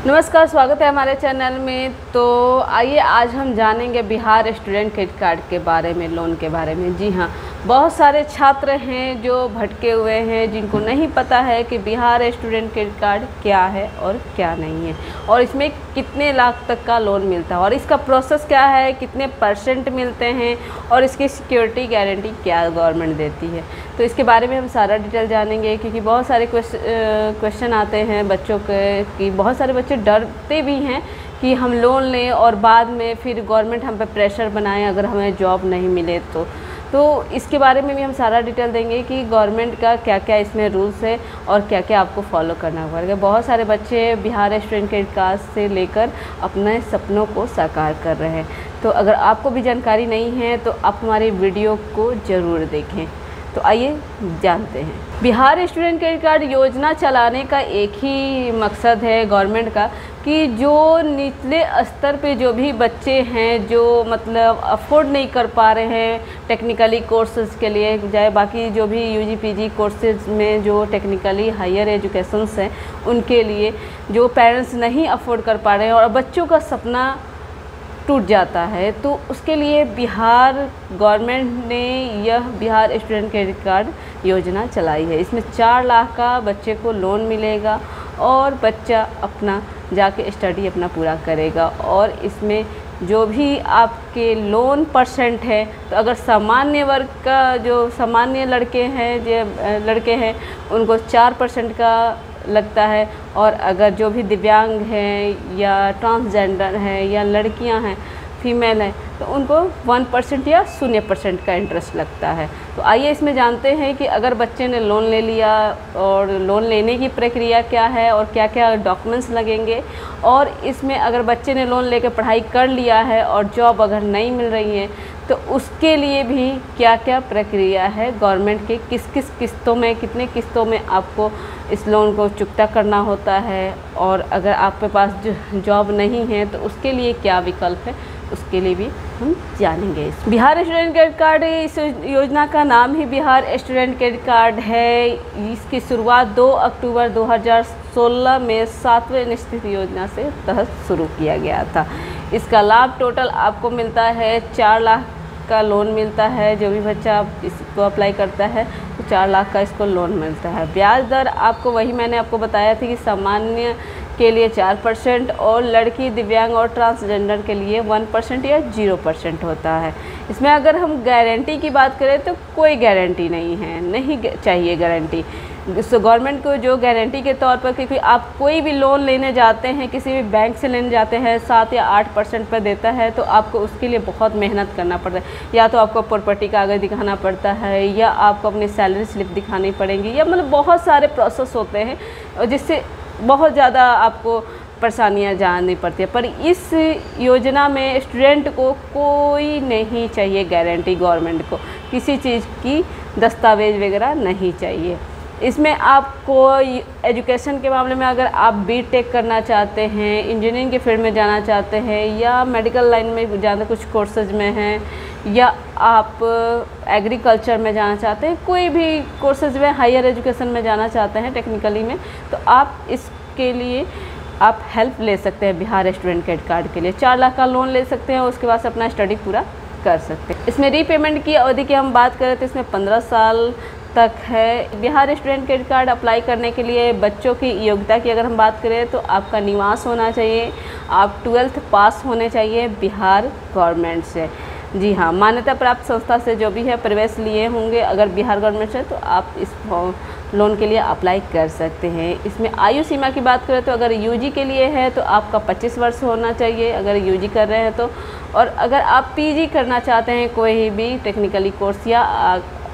नमस्कार, स्वागत है हमारे चैनल में। तो आइए आज हम जानेंगे बिहार स्टूडेंट क्रेडिट कार्ड के बारे में, लोन के बारे में। जी हाँ, बहुत सारे छात्र हैं जो भटके हुए हैं, जिनको नहीं पता है कि बिहार स्टूडेंट क्रेडिट कार्ड क्या है और क्या नहीं है, और इसमें कितने लाख तक का लोन मिलता है, और इसका प्रोसेस क्या है, कितने परसेंट मिलते हैं, और इसकी सिक्योरिटी गारंटी क्या गवर्नमेंट देती है। तो इसके बारे में हम सारा डिटेल जानेंगे, क्योंकि बहुत सारे क्वेश्चन आते हैं बच्चों के, कि बहुत सारे बच्चे डरते भी हैं कि हम लोन लें और बाद में फिर गवर्नमेंट हम पे प्रेशर बनाए अगर हमें जॉब नहीं मिले तो इसके बारे में भी हम सारा डिटेल देंगे कि गवर्नमेंट का क्या क्या इसमें रूल्स है और क्या क्या आपको फॉलो करना पड़ेगा। बहुत सारे बच्चे बिहार स्टूडेंट क्रेडिट कार्ड से लेकर अपने सपनों को साकार कर रहे हैं। तो अगर आपको भी जानकारी नहीं है तो आप हमारी वीडियो को ज़रूर देखें। तो आइए जानते हैं। बिहार स्टूडेंट क्रेडिट कार्ड योजना चलाने का एक ही मकसद है गवर्नमेंट का, कि जो निचले स्तर पे जो भी बच्चे हैं जो मतलब अफोर्ड नहीं कर पा रहे हैं टेक्निकली कोर्सेज़ के लिए, चाहे बाकी जो भी यूजी पीजी कोर्सेज़ में जो टेक्निकली हायर एजुकेशंस हैं उनके लिए, जो पेरेंट्स नहीं अफोर्ड कर पा रहे हैं और बच्चों का सपना टूट जाता है, तो उसके लिए बिहार गवर्नमेंट ने यह बिहार स्टूडेंट क्रेडिट कार्ड योजना चलाई है। इसमें 4 लाख का बच्चे को लोन मिलेगा और बच्चा अपना जाके स्टडी अपना पूरा करेगा। और इसमें जो भी आपके लोन परसेंट है, तो अगर सामान्य वर्ग का जो सामान्य लड़के हैं उनको 4% का लगता है, और अगर जो भी दिव्यांग हैं या ट्रांसजेंडर हैं या लड़कियां हैं, फीमेल हैं, तो उनको 1% या 0% का इंटरेस्ट लगता है। तो आइए इसमें जानते हैं कि अगर बच्चे ने लोन ले लिया और लोन लेने की प्रक्रिया क्या है और क्या क्या डॉक्यूमेंट्स लगेंगे, और इसमें अगर बच्चे ने लोन लेकर पढ़ाई कर लिया है और जॉब अगर नहीं मिल रही है तो उसके लिए भी क्या क्या प्रक्रिया है गवर्नमेंट के, किस किस किस्तों में, कितने किस्तों में आपको इस लोन को चुकता करना होता है, और अगर आपके पास जॉब नहीं है तो उसके लिए क्या विकल्प है, उसके लिए भी हम जानेंगे। बिहार स्टूडेंट क्रेडिट कार्ड, इस योजना का नाम ही बिहार स्टूडेंट क्रेडिट कार्ड है। इसकी शुरुआत 2 अक्टूबर 2016 में 7वें निश्चित योजना से तहत शुरू किया गया था। इसका लाभ टोटल आपको मिलता है 4 लाख का लोन मिलता है। जो भी बच्चा इसको अप्लाई करता है तो 4 लाख का इसको लोन मिलता है। ब्याज दर आपको वही मैंने आपको बताया था कि सामान्य के लिए 4% और लड़की, दिव्यांग और ट्रांसजेंडर के लिए 1% या 0% होता है। इसमें अगर हम गारंटी की बात करें तो कोई गारंटी नहीं है, नहीं चाहिए गारंटी। सो गवर्नमेंट को जो गारंटी के तौर पर, क्योंकि आप कोई भी लोन लेने जाते हैं, किसी भी बैंक से लेने जाते हैं, 7 या 8% पर देता है, तो आपको उसके लिए बहुत मेहनत करना पड़ता है। या तो आपको प्रॉपर्टी कागज़ दिखाना पड़ता है, या आपको अपनी सैलरी स्लिप दिखानी पड़ेगी, या मतलब बहुत सारे प्रोसेस होते हैं जिससे बहुत ज़्यादा आपको परेशानियाँ जाननी पड़ती है। पर इस योजना में स्टूडेंट को कोई नहीं चाहिए गारंटी, गवर्नमेंट को किसी चीज़ की दस्तावेज वगैरह नहीं चाहिए। इसमें आपको एजुकेशन के मामले में अगर आप बीटेक करना चाहते हैं, इंजीनियरिंग के फील्ड में जाना चाहते हैं, या मेडिकल लाइन में ज़्यादा कुछ कोर्सेज में हैं, या आप एग्रीकल्चर में जाना चाहते हैं, कोई भी कोर्सेज में हायर एजुकेशन में जाना चाहते हैं टेक्निकली में, तो आप इसके लिए आप हेल्प ले सकते हैं बिहार स्टूडेंट क्रेडिट कार्ड के लिए। 4 लाख का लोन ले सकते हैं, उसके बाद अपना स्टडी पूरा कर सकते हैं। इसमें रीपेमेंट की अवधि की हम बात करें तो इसमें 15 साल तक है। Bihar student credit card apply करने के लिए बच्चों की योग्यता की अगर हम बात करें तो आपका निवास होना चाहिए, आप 12th पास होने चाहिए बिहार गवर्नमेंट से। जी हाँ, मान्यता प्राप्त संस्था से जो भी है प्रवेश लिए होंगे अगर बिहार गवर्नमेंट से, तो आप इस लोन के लिए अप्लाई कर सकते हैं। इसमें आयु सीमा की बात करें तो अगर यूजी के लिए है तो आपका 25 वर्ष होना चाहिए अगर यूजी कर रहे हैं तो, और अगर आप पीजी करना चाहते हैं कोई भी टेक्निकली कोर्स या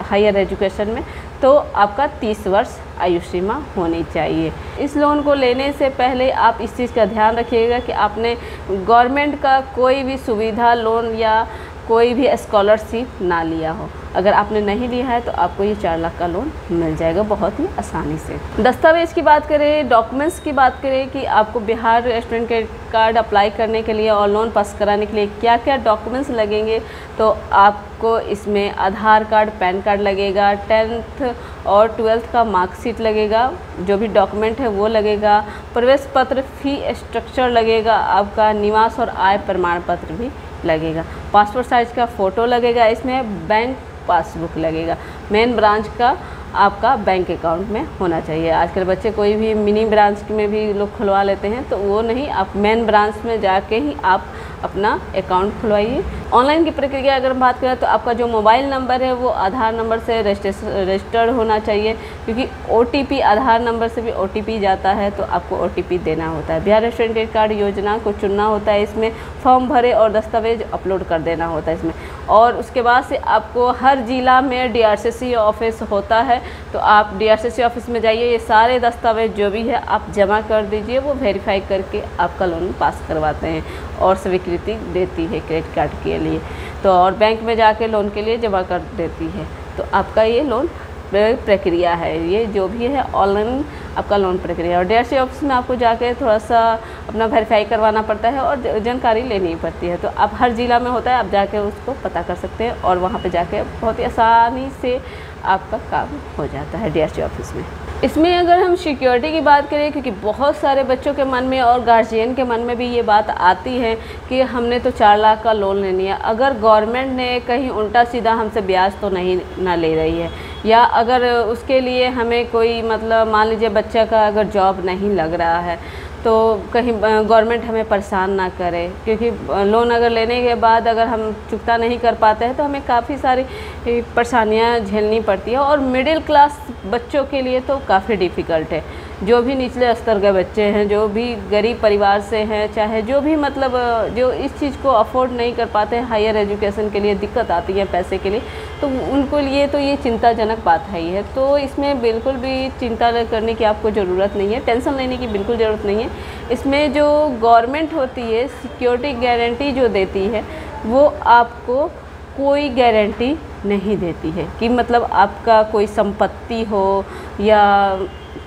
हायर एजुकेशन में, तो आपका 30 वर्ष आयु सीमा होनी चाहिए। इस लोन को लेने से पहले आप इस चीज़ का ध्यान रखिएगा कि आपने गवर्नमेंट का कोई भी सुविधा, लोन या कोई भी स्कॉलरशिप ना लिया हो। अगर आपने नहीं लिया है तो आपको ये 4 लाख का लोन मिल जाएगा बहुत ही आसानी से। दस्तावेज़ की बात करें, डॉक्यूमेंट्स की बात करें कि आपको Bihar student credit card apply करने के लिए और लोन पास कराने के लिए क्या क्या डॉक्यूमेंट्स लगेंगे, तो आपको इसमें आधार कार्ड, पैन कार्ड लगेगा, 10th और 12th का मार्कशीट लगेगा, जो भी डॉक्यूमेंट है वो लगेगा, प्रवेश पत्र, फी स्ट्रक्चर लगेगा, आपका निवास और आय प्रमाण पत्र भी लगेगा, पासपोर्ट साइज़ का फ़ोटो लगेगा, इसमें बैंक पासबुक लगेगा, मेन ब्रांच का आपका बैंक अकाउंट में होना चाहिए। आजकल बच्चे कोई भी मिनी ब्रांच में भी लोग खुलवा लेते हैं, तो वो नहीं, आप मेन ब्रांच में जाके ही आप अपना अकाउंट खुलवाइए। ऑनलाइन की प्रक्रिया अगर हम बात करें तो आपका जो मोबाइल नंबर है वो आधार नंबर से रजिस्टर्ड होना चाहिए, क्योंकि OTP आधार नंबर से भी OTP जाता है, तो आपको OTP देना होता है। बिहार स्टूडेंट क्रेडिट कार्ड योजना को चुनना होता है, इसमें फॉर्म भरे और दस्तावेज अपलोड कर देना होता है इसमें, और उसके बाद से आपको हर ज़िला में DRCC ऑफिस होता है, तो आप DRCC ऑफिस में जाइए, ये सारे दस्तावेज जो भी है आप जमा कर दीजिए, वो वेरीफाई करके आपका लोन पास करवाते हैं और स्वीकृति देती है क्रेडिट कार्ड के लिए, तो और बैंक में जाके लोन के लिए जमा कर देती है। तो आपका ये लोन प्रक्रिया है, ये जो भी है ऑनलाइन आपका लोन प्रक्रिया। और DRCC ऑफिस में आपको जाके थोड़ा सा अपना वेरीफाई करवाना पड़ता है और जानकारी लेनी पड़ती है, तो आप हर ज़िला में होता है, आप जाके उसको पता कर सकते हैं और वहाँ पे जाके बहुत ही आसानी से आपका काम हो जाता है DRCC ऑफिस में। इसमें अगर हम सिक्योरिटी की बात करें, क्योंकि बहुत सारे बच्चों के मन में और गार्जियन के मन में भी ये बात आती है कि हमने तो 4 लाख का लोन ले लिया, अगर गवर्नमेंट ने कहीं उल्टा सीधा हमसे ब्याज तो नहीं ना ले रही है, या अगर उसके लिए हमें कोई मतलब मान लीजिए बच्चा का अगर जॉब नहीं लग रहा है, तो कहीं गवर्नमेंट हमें परेशान ना करे, क्योंकि लोन अगर लेने के बाद अगर हम चुकता नहीं कर पाते हैं तो हमें काफ़ी सारी परेशानियां झेलनी पड़ती है, और मिडिल क्लास बच्चों के लिए तो काफ़ी डिफ़िकल्ट है। जो भी निचले स्तर के बच्चे हैं, जो भी गरीब परिवार से हैं, चाहे जो भी मतलब जो इस चीज़ को अफोर्ड नहीं कर पाते हैं, हायर एजुकेशन के लिए दिक्कत आती है पैसे के लिए, तो उनको लिए तो ये चिंताजनक बात है ही है। तो इसमें बिल्कुल भी चिंता करने की आपको ज़रूरत नहीं है, टेंशन लेने की बिल्कुल ज़रूरत नहीं है। इसमें जो गवर्नमेंट होती है सिक्योरिटी गारंटी जो देती है, वो आपको कोई गारंटी नहीं देती है कि मतलब आपका कोई संपत्ति हो या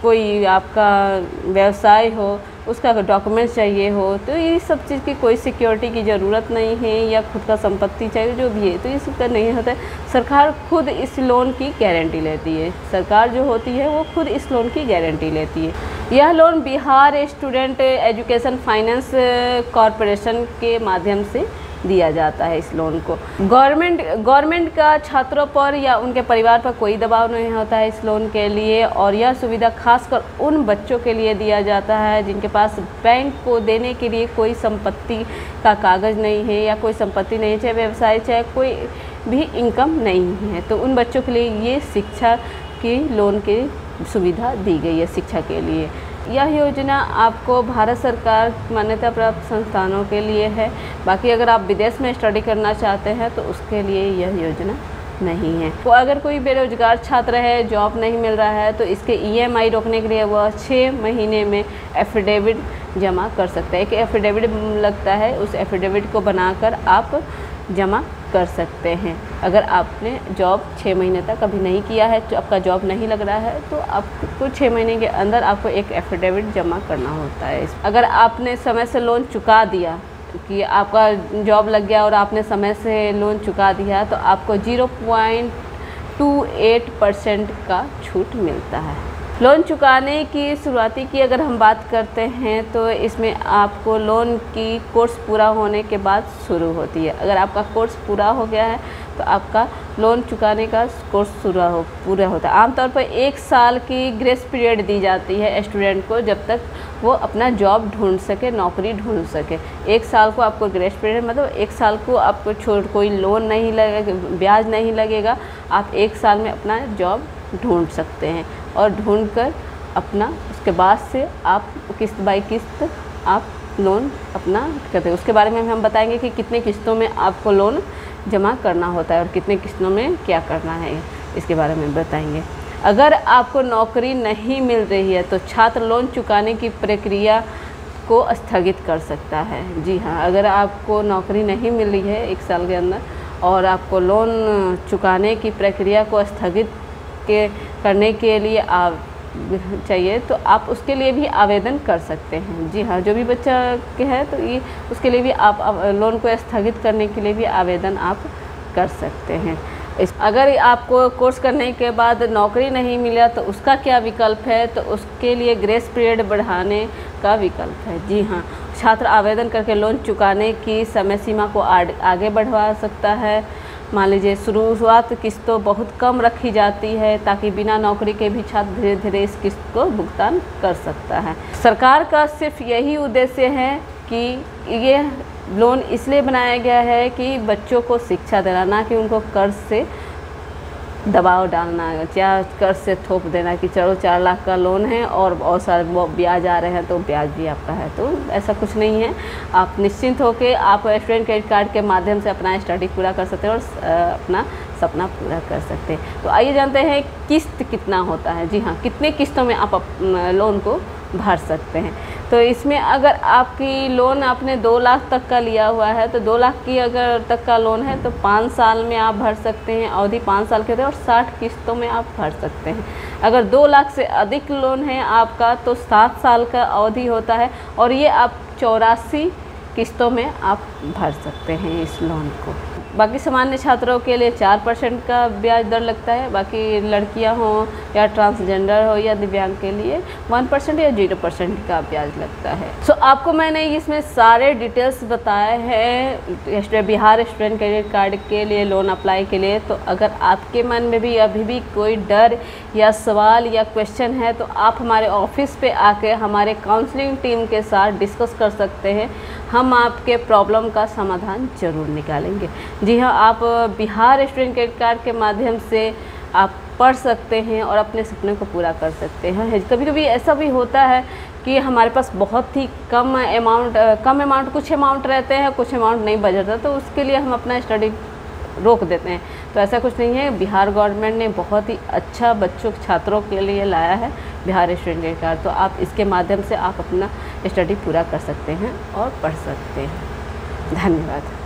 कोई आपका व्यवसाय हो, उसका डॉक्यूमेंट्स चाहिए हो, तो ये सब चीज़ की कोई सिक्योरिटी की ज़रूरत नहीं है, या खुद का संपत्ति चाहिए जो भी है, तो ये सब का नहीं होता है। सरकार खुद इस लोन की गारंटी लेती है, सरकार जो होती है वो खुद इस लोन की गारंटी लेती है। यह loan Bihar student education finance corporation के माध्यम से दिया जाता है इस लोन को। गवर्नमेंट का छात्रों पर या उनके परिवार पर कोई दबाव नहीं होता है इस लोन के लिए, और यह सुविधा खासकर उन बच्चों के लिए दिया जाता है जिनके पास बैंक को देने के लिए कोई संपत्ति का कागज़ नहीं है, या कोई संपत्ति नहीं, चाहे व्यवसाय चाहे कोई भी इनकम नहीं है, तो उन बच्चों के लिए ये शिक्षा की लोन की सुविधा दी गई है शिक्षा के लिए। यह योजना आपको भारत सरकार मान्यता प्राप्त संस्थानों के लिए है, बाकी अगर आप विदेश में स्टडी करना चाहते हैं तो उसके लिए यह योजना नहीं है। तो अगर कोई बेरोजगार छात्र है, जॉब नहीं मिल रहा है, तो इसके EMI रोकने के लिए वह 6 महीने में एफिडेविट जमा कर सकते हैं। एक एफिडेविट लगता है, उस एफिडेविट को बनाकर आप जमा कर सकते हैं। अगर आपने जॉब 6 महीने तक अभी नहीं किया है, तो आपका जॉब नहीं लग रहा है, तो आपको 6 महीने के अंदर आपको एक एफिडेविट जमा करना होता है। अगर आपने समय से लोन चुका दिया, कि आपका जॉब लग गया और आपने समय से लोन चुका दिया, तो आपको 0.28% का छूट मिलता है। लोन चुकाने की शुरुआती की अगर हम बात करते हैं, तो इसमें आपको लोन की कोर्स पूरा होने के बाद शुरू होती है। अगर आपका कोर्स पूरा हो गया है तो आपका लोन चुकाने का कोर्स पूरा होता है। आमतौर पर 1 साल की ग्रेस पीरियड दी जाती है स्टूडेंट को, जब तक वो अपना जॉब ढूंढ सके, नौकरी ढूंढ सके। 1 साल को आपको ग्रेस पीरियड, मतलब 1 साल को आपको कोई लोन नहीं लगेगा, ब्याज नहीं लगेगा, आप 1 साल में अपना जॉब ढूंढ सकते हैं, और ढूंढकर अपना उसके बाद से आप किस्त बाई किस्त आप लोन अपना करते हैं। उसके बारे में हम बताएंगे कि कितने किस्तों में आपको लोन जमा करना होता है और कितने किस्तों में क्या करना है, इसके बारे में बताएंगे। अगर आपको नौकरी नहीं मिल रही है तो छात्र लोन चुकाने की प्रक्रिया को स्थगित कर सकता है। जी हाँ, अगर आपको नौकरी नहीं मिल रही है 1 साल के अंदर और आपको लोन चुकाने की प्रक्रिया को स्थगित करने के लिए चाहिए तो आप उसके लिए भी आवेदन कर सकते हैं। जी हाँ, जो भी बच्चा के है तो ये उसके लिए भी आप लोन को स्थगित करने के लिए भी आवेदन आप कर सकते हैं। अगर आपको कोर्स करने के बाद नौकरी नहीं मिला तो उसका क्या विकल्प है, तो उसके लिए ग्रेस पीरियड बढ़ाने का विकल्प है। जी हाँ, छात्र आवेदन करके लोन चुकाने की समय सीमा को आगे बढ़वा सकता है। मान लीजिए शुरुआत किस्तों बहुत कम रखी जाती है ताकि बिना नौकरी के भी छात्र धीरे धीरे इस किस्त को भुगतान कर सकता है। सरकार का सिर्फ यही उद्देश्य है कि ये लोन इसलिए बनाया गया है कि बच्चों को शिक्षा देना, ना कि उनको कर्ज से दबाव डालना या कर्ज से थोप देना कि चलो 4 लाख का लोन है और बहुत सारे ब्याज आ रहे हैं तो ब्याज भी आपका है। तो ऐसा कुछ नहीं है, आप निश्चिंत होकर आप स्टूडेंट क्रेडिट कार्ड के माध्यम से अपना स्टडी पूरा कर सकते हैं और अपना सपना पूरा कर सकते हैं। तो आइए जानते हैं किस्त कितना होता है। जी हाँ, कितने किस्तों में आप लोन को भर सकते हैं। तो इसमें अगर आपकी लोन आपने 2 लाख तक का लिया हुआ है तो 2 लाख की अगर तक का लोन है तो 5 साल में आप भर सकते हैं, अवधि 5 साल के होते हैं और 60 किस्तों में आप भर सकते हैं। अगर 2 लाख से अधिक लोन है आपका तो 7 साल का अवधि होता है और ये आप 84 किस्तों में आप भर सकते हैं इस लोन को। बाकी सामान्य छात्रों के लिए 4% का ब्याज दर लगता है, बाकी लड़कियां हों या ट्रांसजेंडर हो या दिव्यांग के लिए 1% या 0% का ब्याज लगता है। सो आपको मैंने इसमें सारे डिटेल्स बताए हैं बिहार स्टूडेंट क्रेडिट कार्ड के लिए लोन अप्लाई के लिए। तो अगर आपके मन में भी अभी भी कोई डर या सवाल या क्वेश्चन है तो आप हमारे ऑफिस पे आके हमारे काउंसलिंग टीम के साथ डिस्कस कर सकते हैं। हम आपके प्रॉब्लम का समाधान ज़रूर निकालेंगे। जी हाँ, आप बिहार स्टूडेंट क्रेडिट कार्ड के माध्यम से आप पढ़ सकते हैं और अपने सपने को पूरा कर सकते हैं। कभी कभी ऐसा भी होता है कि हमारे पास बहुत ही कम अमाउंट कुछ अमाउंट रहते हैं, कुछ अमाउंट नहीं बचता, तो उसके लिए हम अपना स्टडी रोक देते हैं। तो ऐसा कुछ नहीं है, बिहार गवर्नमेंट ने बहुत ही अच्छा बच्चों छात्रों के लिए लाया है बिहार स्टूडेंट क्रेडिट कार्ड। तो आप इसके माध्यम से आप अपना स्टडी पूरा कर सकते हैं और पढ़ सकते हैं। धन्यवाद।